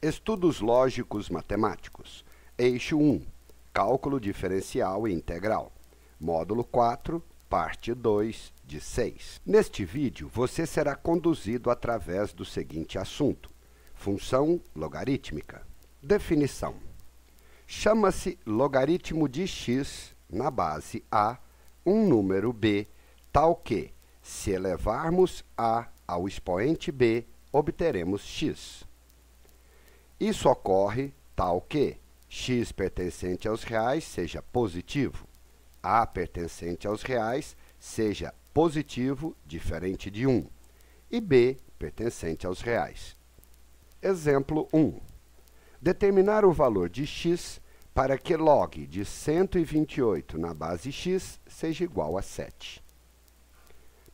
Estudos lógicos matemáticos. Eixo 1. Cálculo diferencial e integral. Módulo 4, parte 2 de 6. Neste vídeo, você será conduzido através do seguinte assunto: função logarítmica. Definição. Chama-se logaritmo de x na base a um número b, tal que, se elevarmos a ao expoente b, obteremos x. Isso ocorre tal que x pertencente aos reais seja positivo, a pertencente aos reais seja positivo diferente de 1 e b pertencente aos reais. Exemplo 1. Determinar o valor de x para que log de 128 na base x seja igual a 7.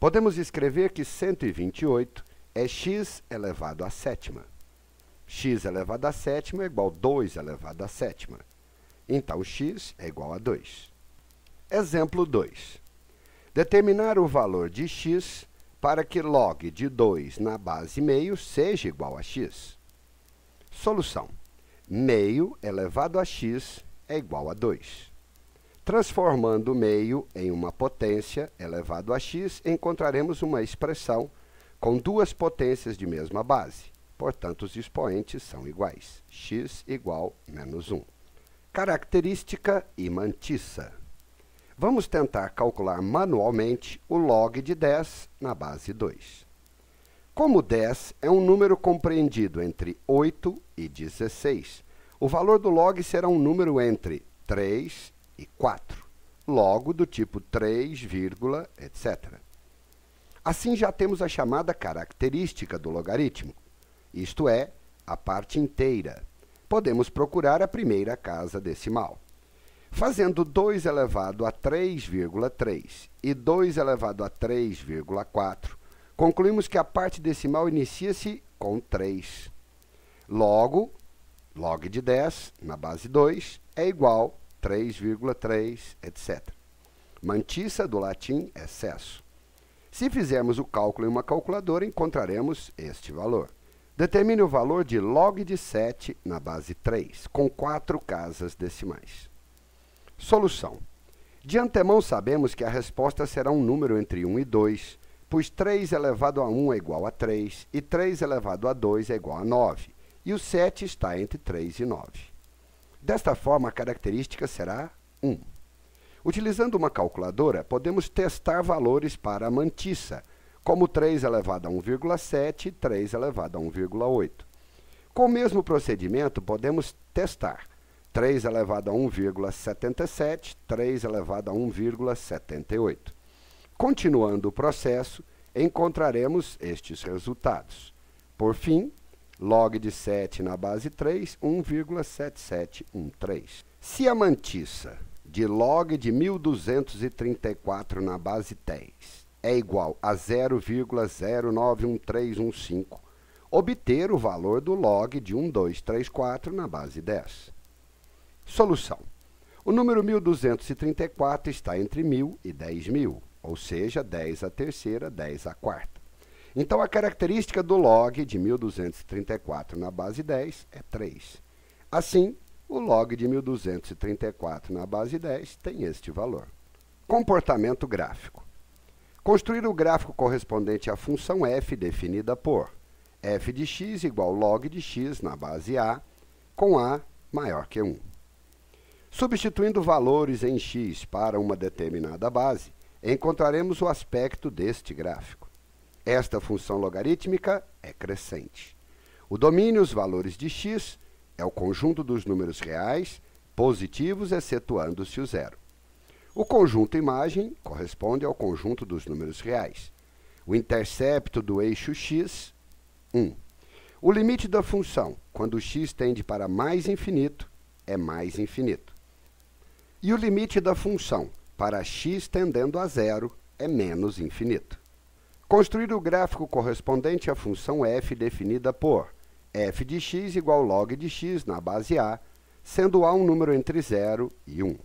Podemos escrever que 128 é x elevado à sétima. X elevado à sétima é igual a 2 elevado à sétima. Então, x é igual a 2. Exemplo 2. Determinar o valor de x para que log de 2 na base meio seja igual a x. Solução. Meio elevado a x é igual a 2. Transformando meio em uma potência elevado a x, encontraremos uma expressão com duas potências de mesma base. Portanto, os expoentes são iguais. X igual menos 1. Característica imantissa. Vamos tentar calcular manualmente o log de 10 na base 2. Como 10 é um número compreendido entre 8 e 16, o valor do log será um número entre 3 e 4, logo do tipo 3, etc. Assim, já temos a chamada característica do logaritmo, isto é, a parte inteira. Podemos procurar a primeira casa decimal. Fazendo 2 elevado a 3,3 e 2 elevado a 3,4, concluímos que a parte decimal inicia-se com 3. Logo, log de 10 na base 2 é igual a 3,3, etc. Mantissa do latim excesso. Se fizermos o cálculo em uma calculadora, encontraremos este valor. Determine o valor de log de 7 na base 3, com 4 casas decimais. Solução. De antemão sabemos que a resposta será um número entre 1 e 2, pois 3 elevado a 1 é igual a 3 e 3 elevado a 2 é igual a 9, e o 7 está entre 3 e 9. Desta forma, a característica será 1. Utilizando uma calculadora, podemos testar valores para a mantissa, como 3 elevado a 1,7 e 3 elevado a 1,8. Com o mesmo procedimento, podemos testar 3 elevado a 1,77, 3 elevado a 1,78. Continuando o processo, encontraremos estes resultados. Por fim, log de 7 na base 3, 1,7713. Se a mantissa de log de 1234 na base 10 é igual a 0,091315, obter o valor do log de 1234 na base 10. Solução. O número 1234 está entre 1.000 e 10.000, ou seja, 10 à terceira, 10 à quarta. Então, a característica do log de 1234 na base 10 é 3. Assim, o log de 1234 na base 10 tem este valor. Comportamento gráfico. Construir o gráfico correspondente à função f definida por f de x igual log de x na base a, com a maior que 1. Substituindo valores em x para uma determinada base, encontraremos o aspecto deste gráfico. Esta função logarítmica é crescente. O domínio os valores de x é o conjunto dos números reais, positivos, excetuando-se o zero. O conjunto imagem corresponde ao conjunto dos números reais. O intercepto do eixo x, 1. O limite da função, quando x tende para mais infinito, é mais infinito. E o limite da função, para x tendendo a zero, é menos infinito. Construir o gráfico correspondente à função f definida por f de x igual log de x na base a, sendo a um número entre 0 e 1.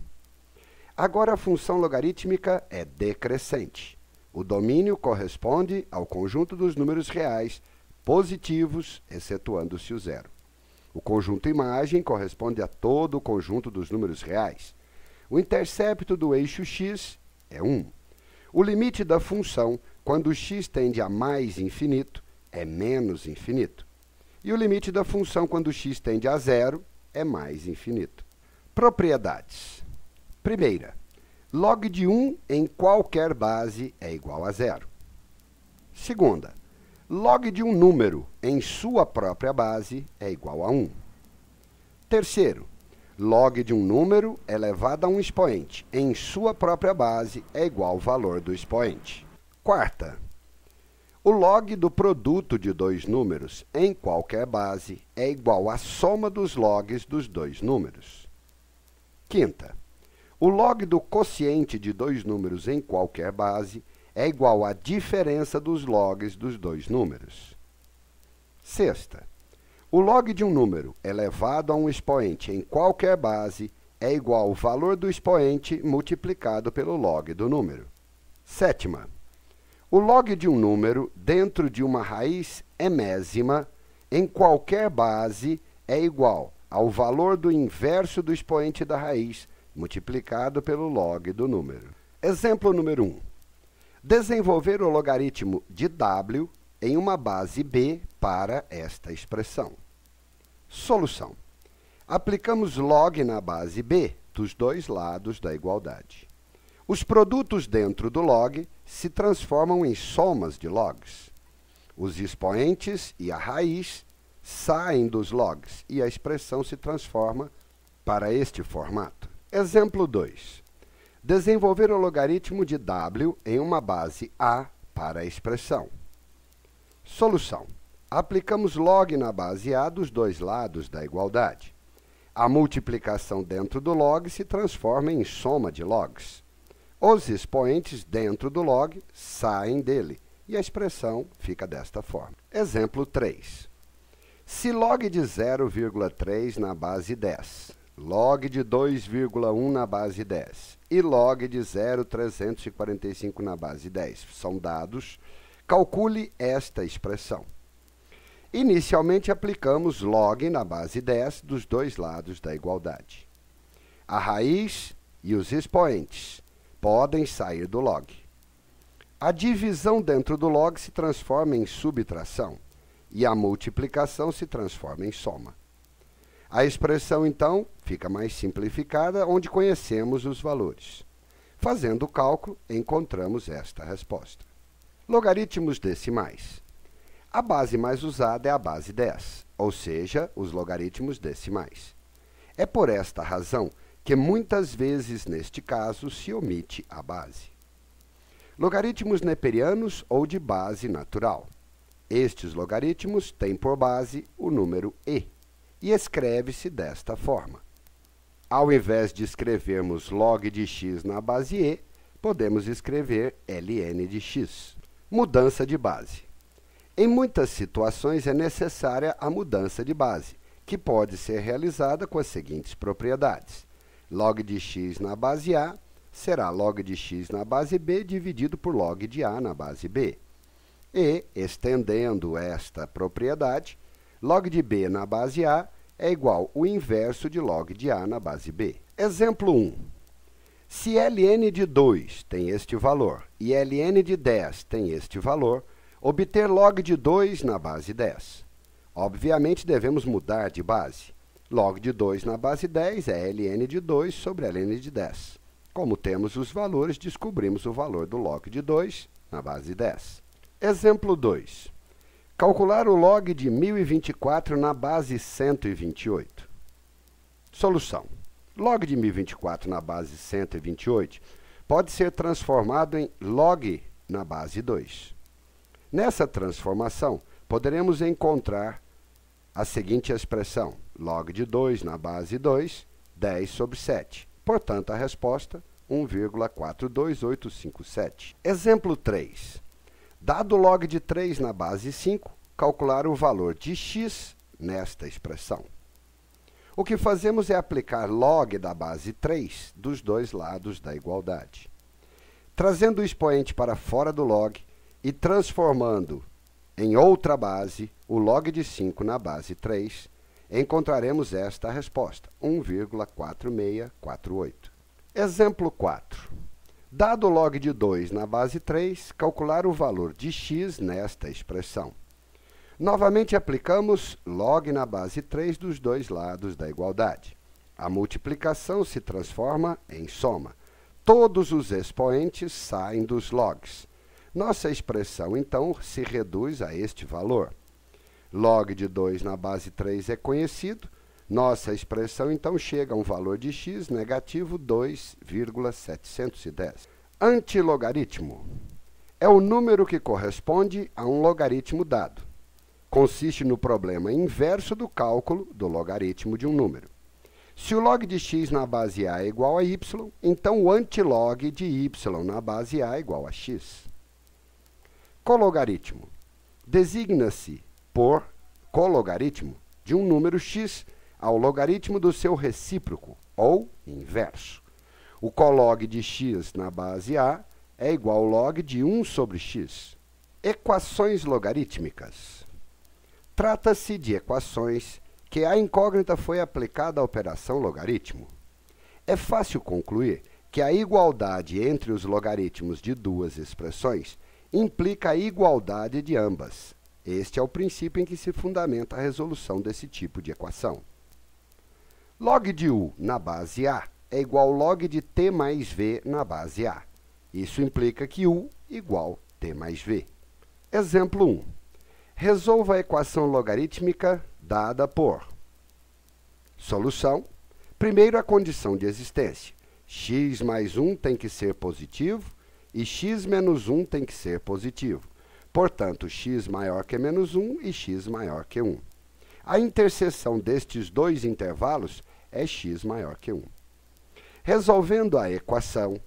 Agora, a função logarítmica é decrescente. O domínio corresponde ao conjunto dos números reais positivos, excetuando-se o zero. O conjunto imagem corresponde a todo o conjunto dos números reais. O intercepto do eixo x é 1. O limite da função, quando x tende a mais infinito, é menos infinito. E o limite da função, quando x tende a zero, é mais infinito. Propriedades. Primeira, log de 1 em qualquer base é igual a zero. Segunda, log de um número em sua própria base é igual a 1. Terceiro, log de um número elevado a um expoente em sua própria base é igual ao valor do expoente. Quarta, o log do produto de dois números em qualquer base é igual à soma dos logs dos dois números. Quinta, o log do quociente de dois números em qualquer base é igual à diferença dos logs dos dois números. Sexta, o log de um número elevado a um expoente em qualquer base é igual ao valor do expoente multiplicado pelo log do número. Sétima, o log de um número dentro de uma raiz enésima em qualquer base é igual ao valor do inverso do expoente da raiz multiplicado pelo log do número. Exemplo número 1. Desenvolver o logaritmo de w em uma base b para esta expressão. Solução. Aplicamos log na base b dos dois lados da igualdade. Os produtos dentro do log se transformam em somas de logs. Os expoentes e a raiz saem dos logs e a expressão se transforma para este formato. Exemplo 2. Desenvolver o logaritmo de w em uma base a para a expressão. Solução. Aplicamos log na base a dos dois lados da igualdade. A multiplicação dentro do log se transforma em soma de logs. Os expoentes dentro do log saem dele e a expressão fica desta forma. Exemplo 3. Se log de 0,3 na base 10, log de 2,1 na base 10 e log de 0,345 na base 10 são dados, calcule esta expressão. Inicialmente, aplicamos log na base 10 dos dois lados da igualdade. A raiz e os expoentes podem sair do log. A divisão dentro do log se transforma em subtração e a multiplicação se transforma em soma. A expressão, então, fica mais simplificada, onde conhecemos os valores. Fazendo o cálculo, encontramos esta resposta. Logaritmos decimais. A base mais usada é a base 10, ou seja, os logaritmos decimais. É por esta razão que muitas vezes, neste caso, se omite a base. Logaritmos neperianos ou de base natural. Estes logaritmos têm por base o número e escreve-se desta forma. Ao invés de escrevermos log de x na base e, podemos escrever ln de x. Mudança de base. Em muitas situações é necessária a mudança de base, que pode ser realizada com as seguintes propriedades. Log de x na base a será log de x na base b dividido por log de a na base b. E, estendendo esta propriedade, log de b na base a é igual ao inverso de log de a na base b. Exemplo 1. Se ln de 2 tem este valor e ln de 10 tem este valor, obter log de 2 na base 10. Obviamente, devemos mudar de base. Log de 2 na base 10 é ln de 2 sobre ln de 10. Como temos os valores, descobrimos o valor do log de 2 na base 10. Exemplo 2. Calcular o log de 1024 na base 128. Solução. Log de 1024 na base 128 pode ser transformado em log na base 2. Nessa transformação, poderemos encontrar a seguinte expressão: log de 2 na base 2, 10 sobre 7. Portanto, a resposta, 1,42857. Exemplo 3. Dado log de 3 na base 5, calcular o valor de x nesta expressão. O que fazemos é aplicar log da base 3 dos dois lados da igualdade. Trazendo o expoente para fora do log e transformando em outra base o log de 5 na base 3, encontraremos esta resposta, 1,4648. Exemplo 4. Dado log de 2 na base 3, calcular o valor de x nesta expressão. Novamente aplicamos log na base 3 dos dois lados da igualdade. A multiplicação se transforma em soma. Todos os expoentes saem dos logs. Nossa expressão, então, se reduz a este valor. Log de 2 na base 3 é conhecido. Nossa expressão, então, chega a um valor de x negativo 2,710. Antilogaritmo é o número que corresponde a um logaritmo dado. Consiste no problema inverso do cálculo do logaritmo de um número. Se o log de x na base a é igual a y, então o antilog de y na base a é igual a x. Cologaritmo designa-se por cologaritmo de um número x ao logaritmo do seu recíproco, ou inverso. O colog de x na base a é igual ao log de 1 sobre x. Equações logarítmicas. Trata-se de equações que a incógnita foi aplicada à operação logaritmo. É fácil concluir que a igualdade entre os logaritmos de duas expressões implica a igualdade de ambas. Este é o princípio em que se fundamenta a resolução desse tipo de equação. Log de u na base a é igual ao log de t mais v na base a. Isso implica que u igual t mais v. Exemplo 1. Resolva a equação logarítmica dada por. Solução. Primeiro, a condição de existência. X mais 1 tem que ser positivo e x menos 1 tem que ser positivo. Portanto, x maior que menos 1 e x maior que 1. A interseção destes dois intervalos é x maior que 1. Resolvendo a equação,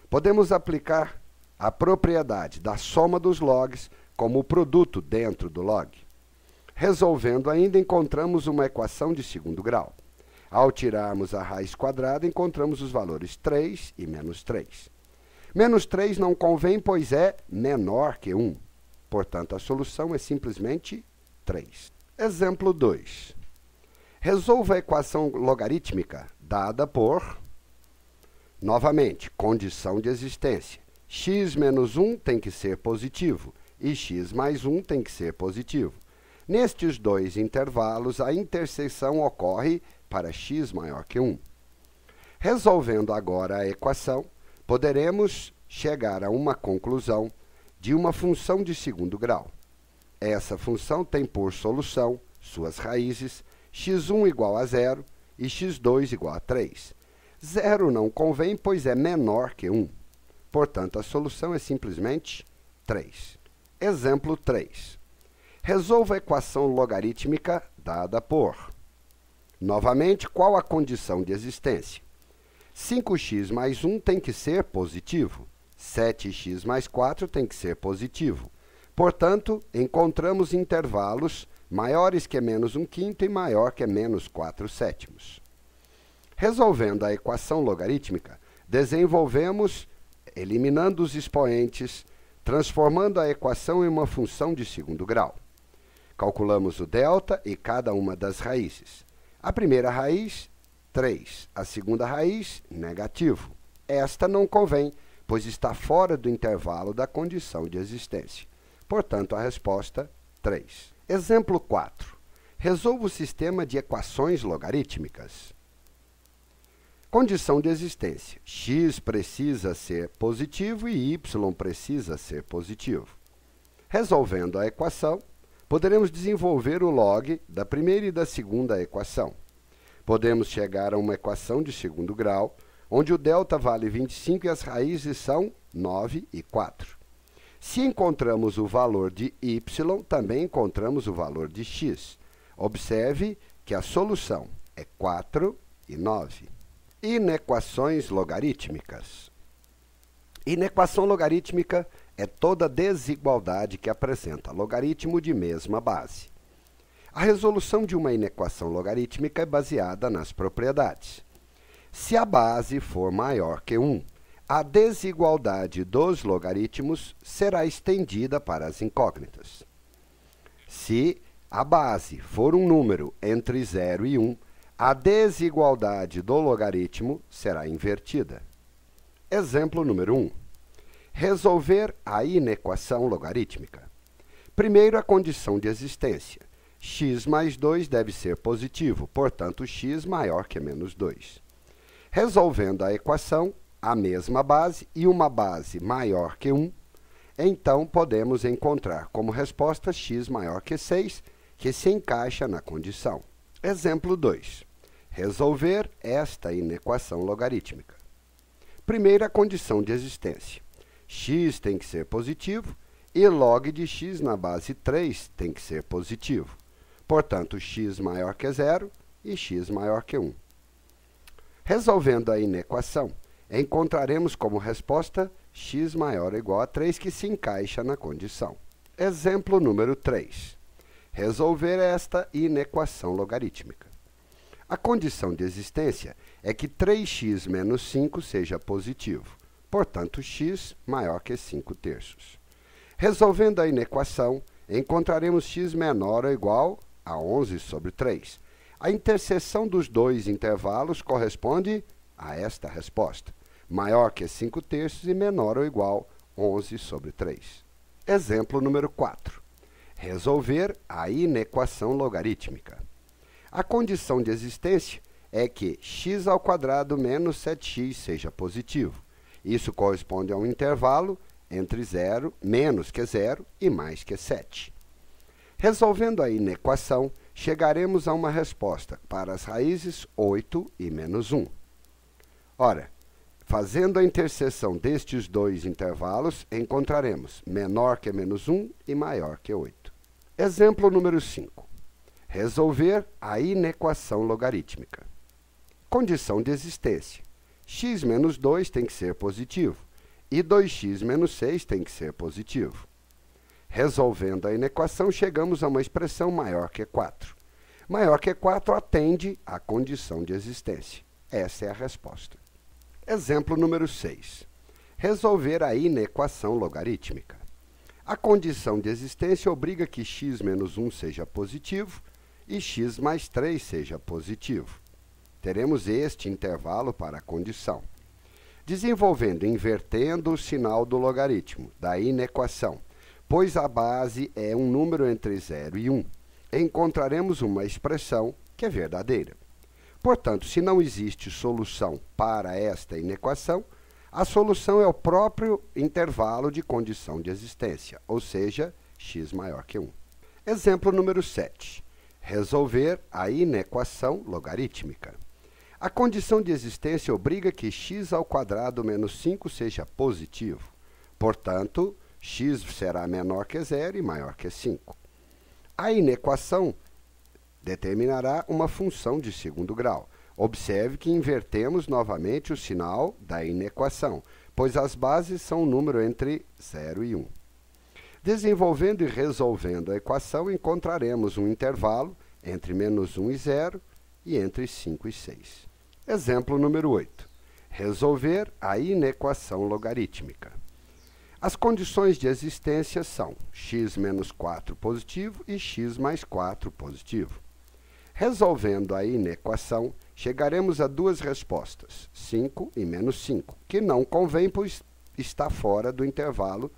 podemos aplicar a propriedade da soma dos logs como o produto dentro do log. Resolvendo ainda, encontramos uma equação de segundo grau. Ao tirarmos a raiz quadrada, encontramos os valores 3 e menos 3. Menos 3 não convém, pois é menor que 1. Portanto, a solução é simplesmente 3. Exemplo 2. Resolva a equação logarítmica dada por, novamente, condição de existência. X menos 1 tem que ser positivo e x mais 1 tem que ser positivo. Nestes dois intervalos, a interseção ocorre para x maior que 1. Resolvendo agora a equação, poderemos chegar a uma conclusão de uma função de segundo grau. Essa função tem por solução suas raízes x1 igual a 0 e x2 igual a 3. 0 não convém, pois é menor que 1. Portanto, a solução é simplesmente 3. Exemplo 3. Resolva a equação logarítmica dada por. Novamente, qual a condição de existência? 5x mais 1 tem que ser positivo. 7x mais 4 tem que ser positivo. Portanto, encontramos intervalos maiores que menos 1/5 e maior que menos 4/7. Resolvendo a equação logarítmica, desenvolvemos, eliminando os expoentes, transformando a equação em uma função de segundo grau. Calculamos o delta e cada uma das raízes. A primeira raiz, 3. A segunda raiz, negativo. Esta não convém, pois está fora do intervalo da condição de existência. Portanto, a resposta, 3. Exemplo 4. Resolva o sistema de equações logarítmicas. Condição de existência. X precisa ser positivo e y precisa ser positivo. Resolvendo a equação, poderemos desenvolver o log da primeira e da segunda equação. Podemos chegar a uma equação de segundo grau, onde o delta vale 25 e as raízes são 9 e 4. Se encontramos o valor de y, também encontramos o valor de x. Observe que a solução é 4 e 9. Inequações logarítmicas. Inequação logarítmica é toda desigualdade que apresenta logaritmo de mesma base. A resolução de uma inequação logarítmica é baseada nas propriedades. Se a base for maior que 1, a desigualdade dos logaritmos será estendida para as incógnitas. Se a base for um número entre 0 e 1, a desigualdade do logaritmo será invertida. Exemplo número 1. Resolver a inequação logarítmica. Primeiro, a condição de existência. X mais 2 deve ser positivo, portanto, x maior que menos 2. Resolvendo a equação, a mesma base e uma base maior que 1, então podemos encontrar como resposta x maior que 6, que se encaixa na condição. Exemplo 2. Resolver esta inequação logarítmica. Primeiro, a condição de existência. X tem que ser positivo e log de x na base 3 tem que ser positivo. Portanto, x maior que 0 e x maior que 1. Resolvendo a inequação, encontraremos como resposta x maior ou igual a 3, que se encaixa na condição. Exemplo número 3. Resolver esta inequação logarítmica. A condição de existência é que 3x menos 5 seja positivo. Portanto, x maior que 5/3. Resolvendo a inequação, encontraremos x menor ou igual a 11/3. A interseção dos dois intervalos corresponde a esta resposta. Maior que 5/3 e menor ou igual a 11/3. Exemplo número 4. Resolver a inequação logarítmica. A condição de existência é que x² menos 7x seja positivo. Isso corresponde a um intervalo entre menos que 0 e mais que 7. Resolvendo a inequação, chegaremos a uma resposta para as raízes 8 e menos 1. Ora, fazendo a interseção destes dois intervalos, encontraremos menor que menos 1 e maior que 8. Exemplo número 5. Resolver a inequação logarítmica. Condição de existência. X menos 2 tem que ser positivo e 2x menos 6 tem que ser positivo. Resolvendo a inequação, chegamos a uma expressão maior que 4. Maior que 4 atende à condição de existência. Essa é a resposta. Exemplo número 6. Resolver a inequação logarítmica. A condição de existência obriga que x menos 1 seja positivo e x mais 3 seja positivo. Teremos este intervalo para a condição. Desenvolvendo e invertendo o sinal do logaritmo, da inequação, pois a base é um número entre 0 e 1, encontraremos uma expressão que é verdadeira. Portanto, se não existe solução para esta inequação, a solução é o próprio intervalo de condição de existência, ou seja, x maior que 1. Exemplo número 7. Resolver a inequação logarítmica. A condição de existência obriga que x² menos 5 seja positivo. Portanto, x será menor que 0 e maior que 5. A inequação determinará uma função de segundo grau. Observe que invertemos novamente o sinal da inequação, pois as bases são um número entre 0 e 1. Desenvolvendo e resolvendo a equação, encontraremos um intervalo entre menos 1 e 0 e entre 5 e 6. Exemplo número 8. Resolver a inequação logarítmica. As condições de existência são x menos 4 positivo e x mais 4 positivo. Resolvendo a inequação, chegaremos a duas respostas, 5 e menos 5, que não convém, pois está fora do intervalo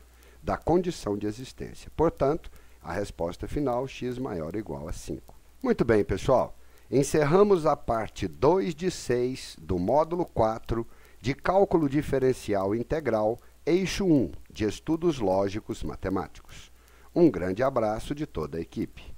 da condição de existência. Portanto, a resposta final, x maior ou igual a 5. Muito bem, pessoal. Encerramos a parte 2 de 6 do módulo 4 de Cálculo Diferencial Integral, eixo 1 de Estudos Lógicos Matemáticos. Um grande abraço de toda a equipe.